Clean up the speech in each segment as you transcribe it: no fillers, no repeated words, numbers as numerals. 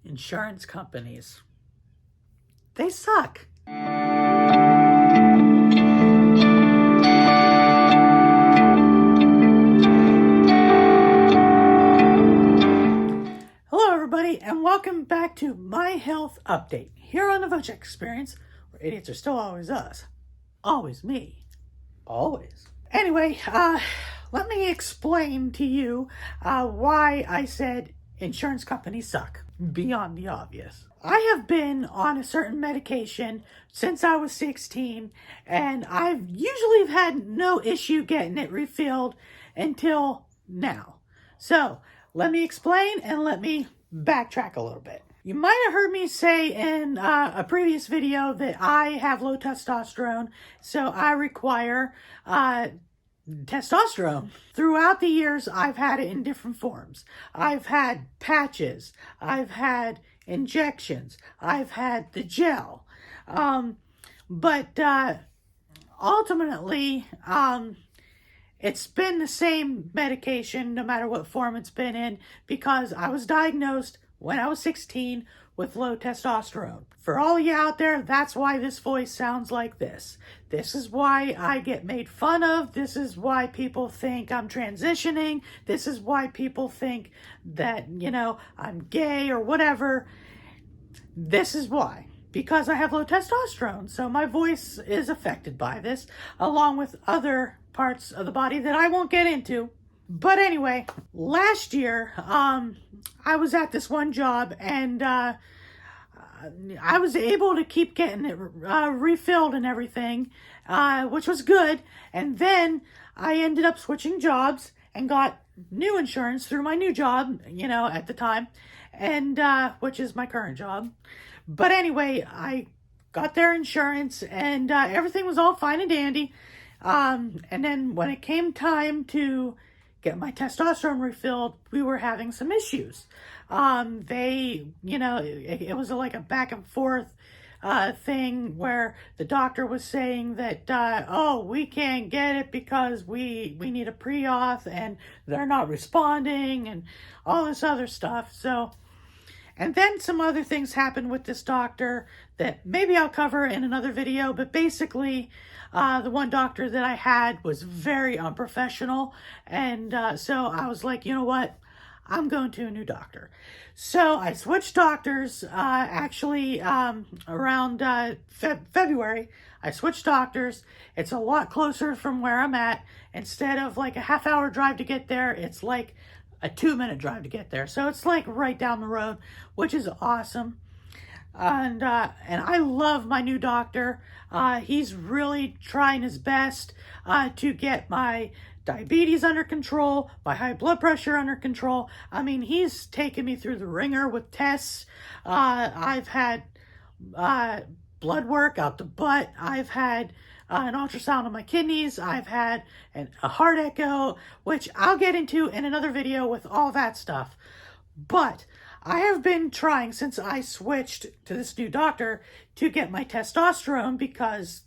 Insurance companies. They suck. Hello everybody, and welcome back to My Health Update, here on the SHAK Experience, where idiots are still always us. Always me. Always. Anyway, let me explain to you why I said insurance companies suck, beyond the obvious. I have been on a certain medication since I was 16, and I've usually had no issue getting it refilled until now. So, let me explain and let me backtrack a little bit. You might have heard me say in a previous video that I have low testosterone, so I require testosterone. Throughout the years, I've had it in different forms. I've had patches, I've had injections, I've had the gel. But ultimately, it's been the same medication no matter what form it's been in, because I was diagnosed when I was 16 with low testosterone. For all you out there, that's why this voice sounds like this. This is why I get made fun of. This is why people think I'm transitioning. This is why people think that, I'm gay or whatever. This is why. Because I have low testosterone. So my voice is affected by this, along with other parts of the body that I won't get into. But anyway, last year, I was at this one job, and I was able to keep getting it refilled and everything, which was good. And then I ended up switching jobs and got new insurance through my new job, at the time, and which is my current job. But anyway, I got their insurance, and everything was all fine and dandy. And then when it came time to get my testosterone refilled, we were having some issues. It was like a back and forth thing where the doctor was saying that, we can't get it because we need a pre-auth and they're not responding and all this other stuff. So, and then some other things happened with this doctor that maybe I'll cover in another video, but basically, the one doctor that I had was very unprofessional, and so I was like, you know what? I'm going to a new doctor. So I switched doctors, around February. I switched doctors. It's a lot closer from where I'm at. Instead of like a half-hour drive to get there, it's like a 2-minute drive to get there. So it's like right down the road, which is awesome. And I love my new doctor. He's really trying his best to get my diabetes under control, my high blood pressure under control. I mean, he's taken me through the ringer with tests. I've had blood work out the butt. I've had an ultrasound of my kidneys. I've had a heart echo, which I'll get into in another video with all that stuff. But I have been trying since I switched to this new doctor to get my testosterone because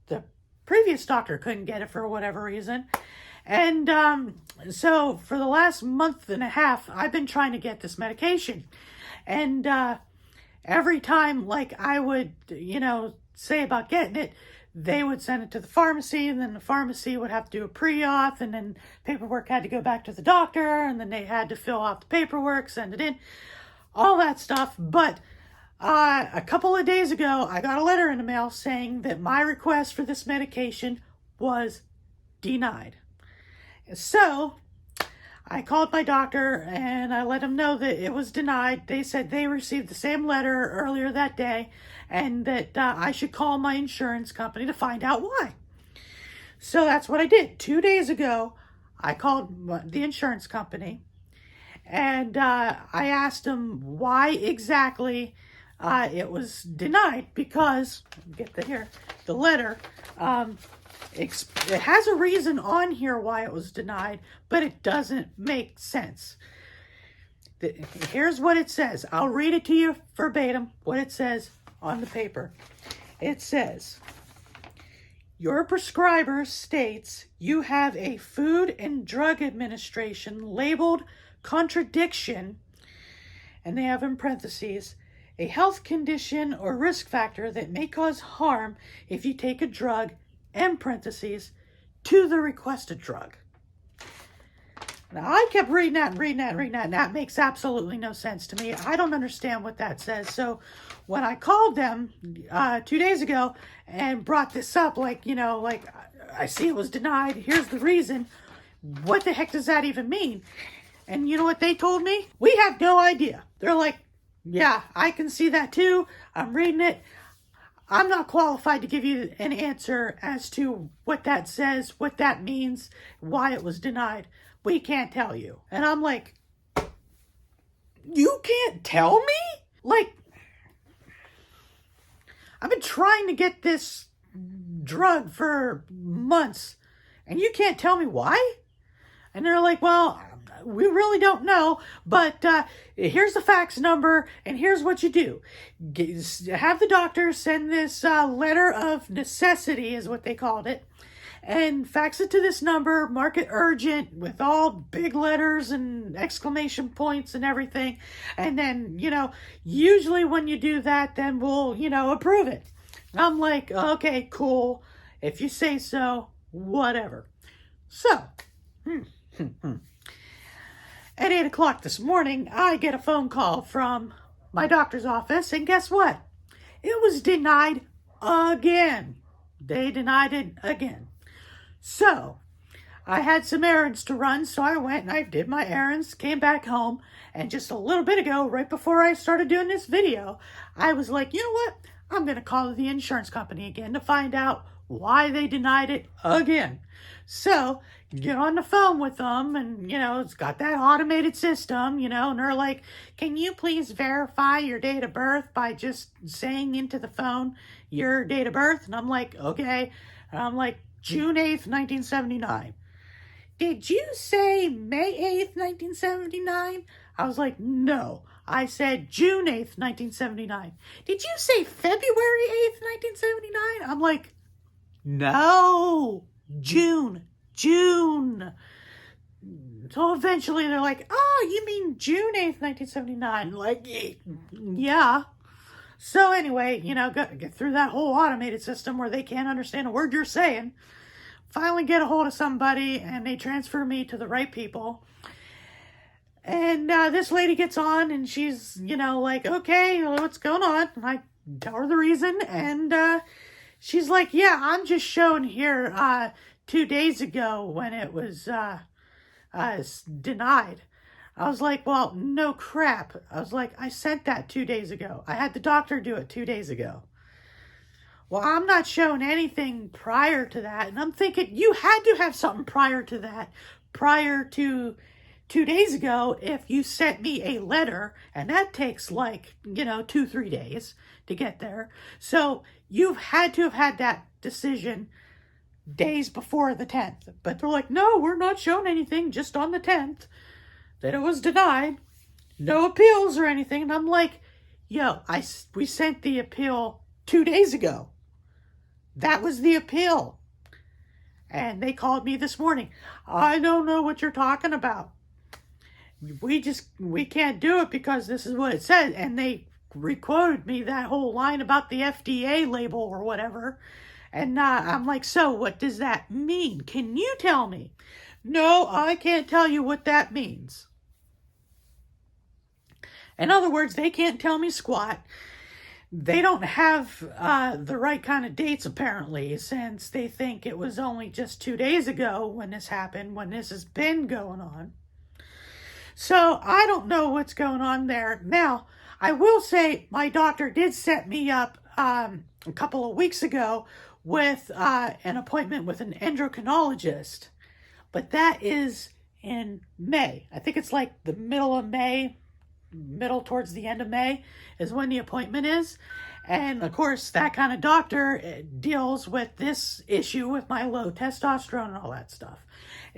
the previous doctor couldn't get it for whatever reason. And so for the last month and a half, I've been trying to get this medication. And every time, like, I would, say about getting it, they would send it to the pharmacy, and then the pharmacy would have to do a pre-auth, and then paperwork had to go back to the doctor, and then they had to fill out the paperwork, send it in, all that stuff. But a couple of days ago, I got a letter in the mail saying that my request for this medication was denied. So I called my doctor and I let him know that it was denied. They said they received the same letter earlier that day and that I should call my insurance company to find out why. So that's what I did. 2 days ago, I called the insurance company and I asked them why exactly it was denied, because, get the letter, it has a reason on here why it was denied, but it doesn't make sense. Here's what it says. I'll read it to you verbatim, what it says on the paper. It says, your prescriber states you have a Food and Drug Administration labeled contradiction, and they have in parentheses, a health condition or risk factor that may cause harm if you take a drug, in parentheses, to the requested drug. Now, I kept reading that and reading that and reading that, and that makes absolutely no sense to me. I don't understand what that says. So when I called them 2 days ago and brought this up, like, I see it was denied. Here's the reason. What the heck does that even mean? And you know what they told me? We have no idea. They're like, yeah, I can see that too. I'm reading it. I'm not qualified to give you an answer as to what that says, what that means, why it was denied. We can't tell you. And I'm like, you can't tell me? Like, I've been trying to get this drug for months, and you can't tell me why? And they're like, well, we really don't know, but here's the fax number, and here's what you do. Have the doctor send this letter of necessity, is what they called it, and fax it to this number, mark it urgent with all big letters and exclamation points and everything. And then, usually when you do that, then we'll, approve it. And I'm like, okay, cool. If you say so, whatever. So, at 8 o'clock this morning, I get a phone call from my doctor's office, and guess what? It was denied again. They denied it again. So, I had some errands to run, so I went and I did my errands, came back home, and just a little bit ago, right before I started doing this video, I was like, you know what? I'm going to call the insurance company again to find out why they denied it again. So, get on the phone with them, and, it's got that automated system, and they're like, can you please verify your date of birth by just saying into the phone your date of birth? And I'm like, okay. And I'm like, June 8th, 1979. Did you say May 8th, 1979? I was like, no. I said June 8th, 1979. Did you say February 8th, 1979? I'm like, no. June. So eventually they're like, oh, you mean June 8th, 1979? Like, yeah. So anyway, get through that whole automated system where they can't understand a word you're saying. Finally get a hold of somebody, and they transfer me to the right people. And this lady gets on, and she's, like, okay, what's going on? And I tell her the reason, and she's like, yeah, I'm just showing here 2 days ago when it was denied. I was like, well, no crap. I was like, I sent that 2 days ago. I had the doctor do it 2 days ago. Well, I'm not showing anything prior to that. And I'm thinking, you had to have something prior to that, prior to 2 days ago, if you sent me a letter, and that takes 2-3 days to get there. So you've had to have had that decision days before the 10th. But they're like, no, we're not showing anything, just on the 10th that it was denied. No appeals or anything. And I'm like, yo, we sent the appeal 2 days ago. That was the appeal. And they called me this morning. I don't know what you're talking about. We can't do it because this is what it said. And they requoted me that whole line about the FDA label or whatever. And I'm like, so what does that mean? Can you tell me? No, I can't tell you what that means. In other words, they can't tell me squat. They don't have the right kind of dates, apparently, since they think it was only just 2 days ago when this happened, when this has been going on. So I don't know what's going on there. Now, I will say my doctor did set me up a couple of weeks ago with an appointment with an endocrinologist, but that is in May. I think it's like the middle of May, middle towards the end of May is when the appointment is. And of course, that kind of doctor deals with this issue with my low testosterone and all that stuff.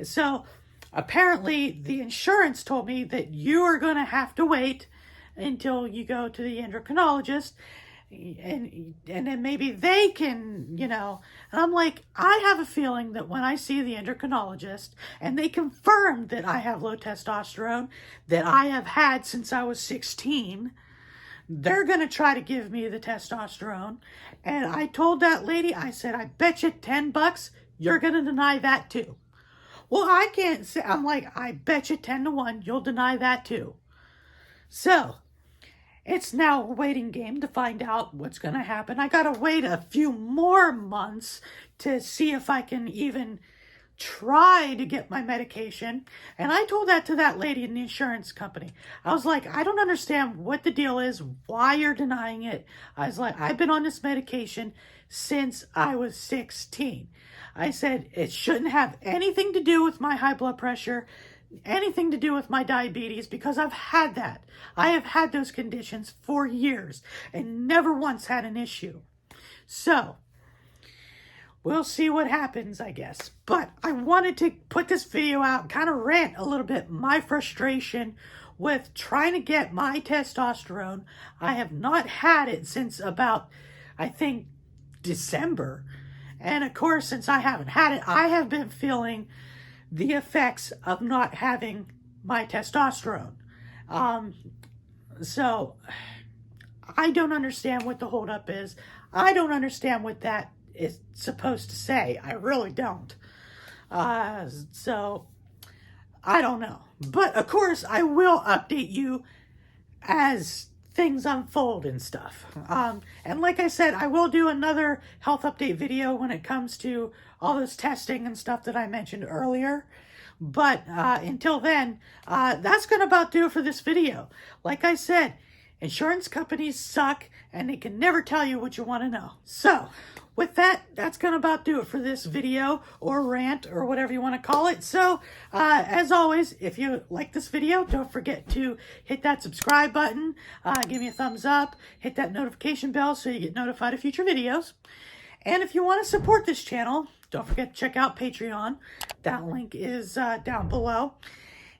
So apparently the insurance told me that you are going to have to wait until you go to the endocrinologist. and then maybe they can, and I'm like, I have a feeling that when I see the endocrinologist and they confirm that I have low testosterone that I have had since I was 16, they're going to try to give me the testosterone. And I told that lady, I said, I bet you $10 you're going to deny that too. Well, I can't say, I'm like, I bet you 10 to 1 you'll deny that too. So it's now a waiting game to find out what's going to happen. I got to wait a few more months to see if I can even try to get my medication. And I told that to that lady in the insurance company. I was like, I don't understand what the deal is, why you're denying it. I was like, I've been on this medication since I was 16. I said, it shouldn't have anything to do with my high blood pressure, anything to do with my diabetes, because I've had that. I have had those conditions for years and never once had an issue. So we'll see what happens, I guess. But I wanted to put this video out, kind of rant a little bit, my frustration with trying to get my testosterone. I have not had it since about, I think, December. And of course, since I haven't had it, I have been feeling the effects of not having my testosterone. So I don't understand what the holdup is. I don't understand what that is supposed to say. I really don't. So I don't know. But of course, I will update you as things unfold and stuff. And like I said, I will do another health update video when it comes to all this testing and stuff that I mentioned earlier. But until then, that's going to about do it for this video. Like I said, insurance companies suck and they can never tell you what you want to know. So with that, that's going to about do it for this video or rant or whatever you want to call it. So as always, if you like this video, don't forget to hit that subscribe button, give me a thumbs up, hit that notification bell so you get notified of future videos. And if you want to support this channel, don't forget to check out Patreon. That link is down below.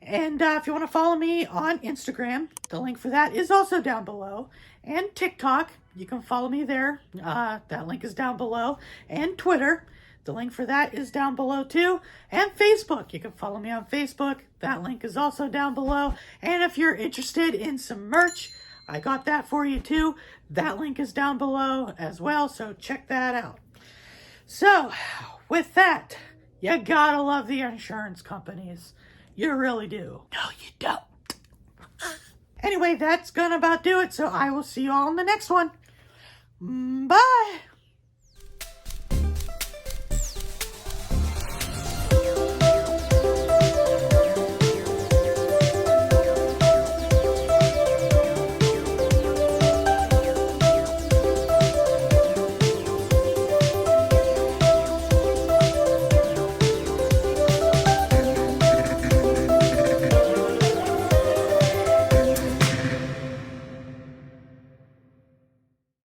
And if you want to follow me on Instagram, the link for that is also down below. And TikTok, you can follow me there. That link is down below. And Twitter, the link for that is down below too. And Facebook, you can follow me on Facebook. That link is also down below. And if you're interested in some merch, I got that for you too. That link is down below as well, so check that out. So, with that, you gotta love the insurance companies. You really do. No, you don't. Anyway, that's gonna about do it, so I will see you all in the next one. Bye!